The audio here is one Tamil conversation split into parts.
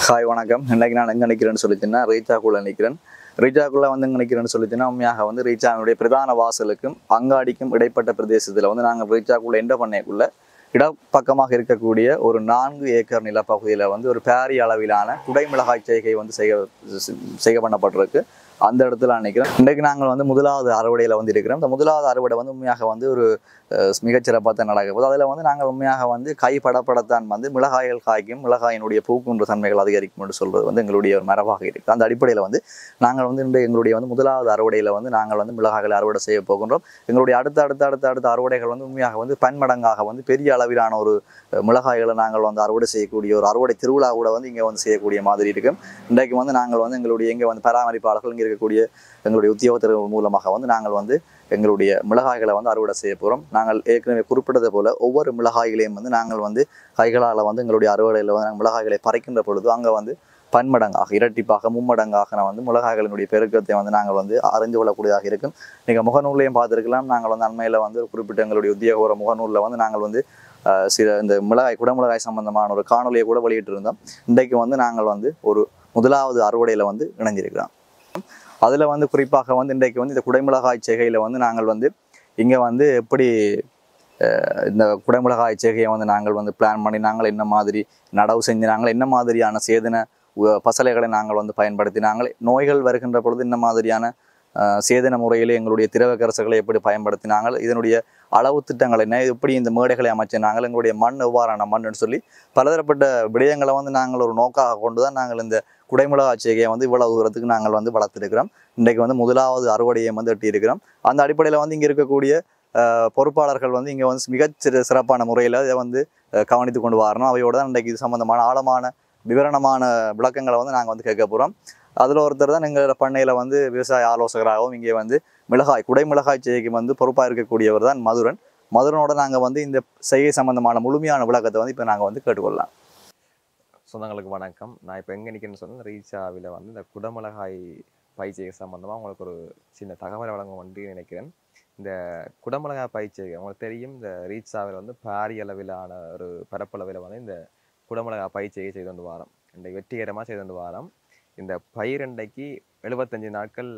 ஹாய் வணக்கம். இன்றைக்கு நான் எங்கே நிற்கிறேன்னு சொல்லிச்சுன்னா ரீச்சாக்குள்ளே நிற்கிறேன். ரீச்சாக்குள்ளே வந்து எங்கே நிற்கிறேன்னு சொல்லிச்சுன்னா உண்மையாக வந்து ரீச்சாவினுடைய பிரதான வாசலுக்கும் அங்காடிக்கும் இடைப்பட்ட பிரதேசத்தில் வந்து நாங்கள் ரீச்சாக்குள்ளே என்ற பண்ணைக்குள்ளே இடப்பக்கமாக இருக்கக்கூடிய ஒரு 4 ஏக்கர் நிலப்பகுதியில் வந்து ஒரு பாரிய அளவிலான குடைமிளகாய் செய்கை வந்து செய்ய பண்ணப்பட்டிருக்கு. அந்த இடத்துல நினைக்கிறேன். இன்றைக்கு நாங்கள் வந்து முதலாவது அறுவடையில் வந்து இருக்கிறோம். இந்த முதலாவது அறுவடை வந்து உண்மையாக வந்து ஒரு மிகச்சிறப்பாக தான் நடக்குது. அதில் வந்து நாங்கள் உண்மையாக வந்து கைப்படப்படத்தான் வந்து மிளகாய்கள் காய்க்கும், மிளகாயினுடைய பூக்குன்ற தன்மைகள் அதிகரிக்கும் என்று சொல்வது வந்து எங்களுடைய ஒரு மரபாக இருக்குது. அந்த அடிப்படையில் வந்து நாங்கள் வந்து இந்த எங்களுடைய வந்து முதலாவது அறுவடையில் வந்து நாங்கள் வந்து மிளகாய்களை அறுவடை செய்ய போகின்றோம். எங்களுடைய அடுத்த அறுவடைகள் வந்து உண்மையாக வந்து பன்மடங்காக வந்து பெரிய அளவிலான ஒரு மிளகாய்களை நாங்கள் வந்து அறுவடை செய்யக்கூடிய ஒரு அறுவடை திருவிழா கூட வந்து இங்கே வந்து செய்யக்கூடிய மாதிரி இருக்கும். இன்றைக்கு வந்து நாங்கள் வந்து எங்களுடைய இங்கே வந்து பராமரிப்பாளர்கள் இங்கே இருக்கக்கூடிய எங்களுடைய உத்தியோகத்தர்கள் மூலமாக வந்து நாங்கள் வந்து எங்களுடைய மிளகாய்களை வந்து அறுவடை செய்ய போகிறோம். நாங்கள் ஏற்கனவே குறிப்பிட்டது போல ஒவ்வொரு மிளகாய்களையும் வந்து நாங்கள் வந்து கைகளால் வந்து எங்களுடைய அறுவடையில் வந்து நாங்கள் மிளகாய்களை பறிக்கின்ற பொழுது அங்கே வந்து பன்மடங்காக, இரட்டிப்பாக, மும்மடங்காக நான் வந்து மிளகாய்களினுடைய பெருக்கத்தை வந்து நாங்கள் வந்து அறிந்து கொள்ளக்கூடியதாக இருக்கும். நீங்கள் முகநூலையும் பார்த்துருக்கலாம். நாங்கள் வந்து அண்மையில் வந்து குறிப்பிட்ட எங்களுடைய உத்தியோக முகநூலில் வந்து நாங்கள் வந்து சில இந்த குடமிளகாய் சம்பந்தமான ஒரு காணொலியை கூட வெளியிட்டிருந்தோம். இன்றைக்கு வந்து நாங்கள் வந்து ஒரு முதலாவது அறுவடையில் வந்து இணைஞ்சிருக்கிறோம். அதில் வந்து குறிப்பாக வந்து இன்றைக்கு வந்து இந்த குடைமிளகாய் செய்கையில் வந்து நாங்கள் வந்து இங்கே வந்து எப்படி இந்த குடைமிளகாய் செய்கையை வந்து நாங்கள் வந்து பிளான் பண்ணி நாங்கள் என்ன மாதிரி நடவு செஞ்சு நாங்கள் என்ன மாதிரியான சேதன பசலைகளை நாங்கள் வந்து பயன்படுத்தினாங்கள், நோய்கள் வருகின்ற பொழுது என்ன மாதிரியான சேதன முறையில் எங்களுடைய திரவ கரசுகளை எப்படி பயன்படுத்தினாங்கள், இதனுடைய அளவு திட்டங்கள் என்ன, எப்படி இந்த மேடைகளை அமைச்சினாங்கள், எங்களுடைய மண் எவ்வாறான மண்ணுன்னு சொல்லி பலதரப்பட்ட விடயங்களை வந்து நாங்கள் ஒரு நோக்காக கொண்டு தான் நாங்கள் இந்த குடைமிளகாய் செய்கையை வந்து இவ்வளவு தூரத்துக்கு நாங்கள் வந்து வளர்த்துருக்கிறோம். இன்றைக்கு வந்து முதலாவது அறுவடையை வந்து எட்டியிருக்கிறோம். அந்த அடிப்படையில் வந்து இங்கே இருக்கக்கூடிய பொறுப்பாளர்கள் வந்து இங்கே வந்து சிறப்பான முறையில் இதை வந்து கவனித்து கொண்டு வரணும். அவையோடு தான் இன்றைக்கு இது சம்பந்தமான ஆழமான விவரணமான விளக்கங்களை வந்து நாங்கள் வந்து கேட்க போகிறோம். அதில் ஒருத்தர் தான் எங்கள் பண்ணையில் வந்து விவசாய ஆலோசகராகவும் இங்கே வந்து குடைமிளகாய் செய்கைக்கு வந்து பொறுப்பாக இருக்கக்கூடியவர் தான் மதுரனோட நாங்கள் வந்து இந்த செய்கை சம்பந்தமான முழுமையான விளக்கத்தை வந்து இப்போ நாங்கள் வந்து கேட்டுக்கொள்ளலாம். சொந்தங்களுக்கு வணக்கம். நான் இப்போ எங்கே நிற்கிறேன்னு சொன்னால் ரீச்சாவில் வந்து இந்த குடமிளகாய் பயிற்சிகை சம்மந்தமாக உங்களுக்கு ஒரு சின்ன தகவல் வழங்க வந்து நினைக்கிறேன். இந்த குடமிளகாய் பயிற்சிகை உங்களுக்கு தெரியும், இந்த ரீச்சாவில் வந்து பாரிய அளவிலான ஒரு பரப்பளவில் வந்து இந்த குடமிளகாய் பயிற்சிகை செய்து கொண்டு வாரம். இன்றைக்கு வெற்றிகரமாக செய்து கொண்டு வாரம். இந்த பயிர் இன்றைக்கு 75 நாட்கள்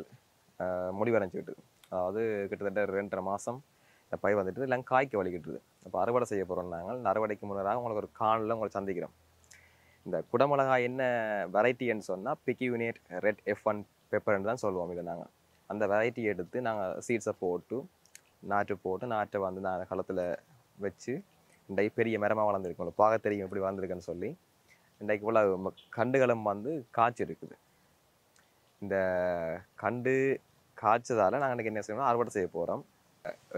முடிவடைஞ்சிக்கிட்டு, அதாவது கிட்டத்தட்ட 2.5 மாதம் இந்த பயிர் வந்துட்டு எல்லாம் காய்க்க வலிக்கிட்டுது. இப்போ அறுவடை செய்ய போகிறோம். நாங்கள் அறுவடைக்கு முன்னராக உங்களுக்கு ஒரு காணொலியில் உங்களை சந்திக்கிறோம். இந்த குடமிளகாய் என்ன வெரைட்டின்னு சொன்னால் பிக்யூனேட் ரெட் F1 பெப்பர்ன்னு தான் சொல்லுவோம். இதை நாங்கள் அந்த வெரைட்டி எடுத்து நாங்கள் சீட்ஸை போட்டு நாற்றை வந்து நான் களத்தில் வச்சு இன்றைக்கு பெரிய மரமாக வளர்ந்துருக்கோம். பார்க்க தெரியும் எப்படி வளர்ந்துருக்குன்னு சொல்லி. இன்றைக்கு போல் கண்டுகளும் வந்து காய்ச்சி இருக்குது. இந்த கண்டு காய்ச்சதால் நாங்கள் இன்றைக்கி என்ன செய்யணும், அறுவடை செய்ய போகிறோம்.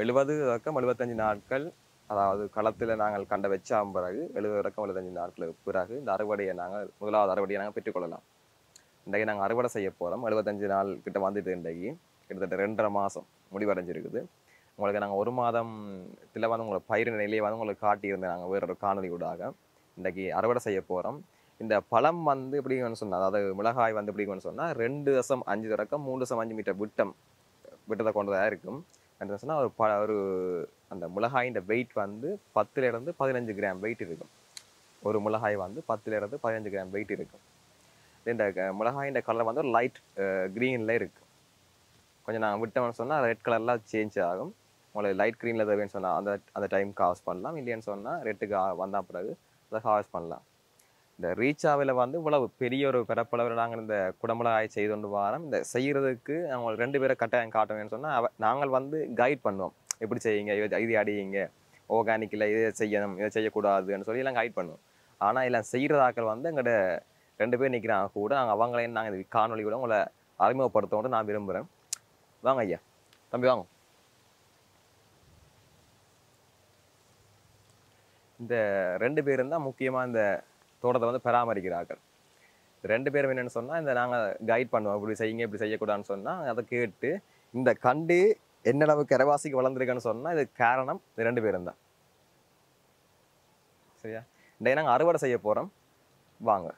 75 நாட்கள், அதாவது களத்தில் நாங்கள் கண்டை வச்ச பிறகு 75 நாட்களுக்கு பிறகு இந்த அறுவடையை முதலாவது அறுவடையை நாங்கள் பெற்றுக்கொள்ளலாம். இன்றைக்கு நாங்கள் அறுவடை செய்ய போகிறோம். 75 நாள் கிட்ட வந்துட்டு இன்றைக்கு கிட்டத்தட்ட 2.5 மாதம் முடிவடைஞ்சிருக்குது. உங்களுக்கு நாங்கள் 1 மாதத்தில் வந்து உங்களை பயிர் நிலையிலே வந்து உங்களுக்கு காட்டியிருந்தேன் நாங்கள் வேறொரு காணொலி ஊடாக. இன்றைக்கி அறுவடை செய்ய போகிறோம். இந்த பழம் வந்து எப்படின்னு சொன்னால், அதாவது மிளகாய் வந்து எப்படின்னு சொன்னால் 2.5 தொடக்கம் 3.5 மீட்டர் விட்டத்தை கொண்டதாக இருக்கும். என்ன சொன்னால் ஒரு அந்த மிளகாயின் வெயிட் வந்து 10 to 15 கிராம் வெயிட் இருக்கும். ஒரு மிளகாய் வந்து 10 to 15 கிராம் வெயிட் இருக்கும். இந்த மிளகாயின் கலர் வந்து ஒரு லைட் க்ரீனில் இருக்குது. கொஞ்சம் நாங்கள் விட்டோம்னு சொன்னால் ரெட் கலரில் சேஞ்ச் ஆகும். உங்களுக்கு லைட் க்ரீனில் தேவைன்னு சொன்னால் அந்த டைம் ஹார்வெஸ்ட் பண்ணலாம். இல்லைன்னு சொன்னால் ரெட்டுக்கு வந்தால் பிறகு அதை ஹார்வெஸ்ட் பண்ணலாம். இந்த ரீச்சாவில் வந்து இவ்வளவு பெரிய ஒரு பரப்பளவில் நாங்கள் இந்த குடமிளகாய் செய்து கொண்டு வரோம். இந்த செய்கிறதுக்கு அவங்க 2 பேரை கட்டாயம் காட்டுவேன்னு சொன்னால் நாங்கள் வந்து கைட் பண்ணுவோம். எப்படி செய்யுங்க, இது அடியுங்க, ஆர்கானிக்கில் இதை செய்யணும், இதை செய்யக்கூடாதுன்னு சொல்லி எல்லாம் கைட் பண்ணுவோம். ஆனால் எல்லாம் செய்கிறதாக்கள் வந்து எங்கள்கிட்ட 2 பேர் நிற்கிறாங்க கூட. அவங்களையும் நாங்கள் இந்த காணொலி கூட உங்களை அறிமுகப்படுத்தோன்னு நான் விரும்புகிறேன். வாங்க ஐயா, தம்பி வாங்க. இந்த 2 பேரும் தான் முக்கியமாக இந்த தோட்டத்தை வந்து பராமரிக்கிறார்கள். 2 பேரும் என்னென்னு சொன்னால், இந்த நாங்கள் கைட் பண்ணுவோம், இப்படி செய்யுங்க, இப்படி செய்யக்கூடாதுன்னு சொன்னால் அதை கேட்டு இந்த கண்டு என்ன அளவுக்கு கரைவாசிக்கு வளர்ந்துருக்குன்னு சொன்னால் இது காரணம் 2 பேரும் தான். சரியா? இன்றைக்கு நாங்கள் அறுவடை செய்ய போகிறோம். வாங்க.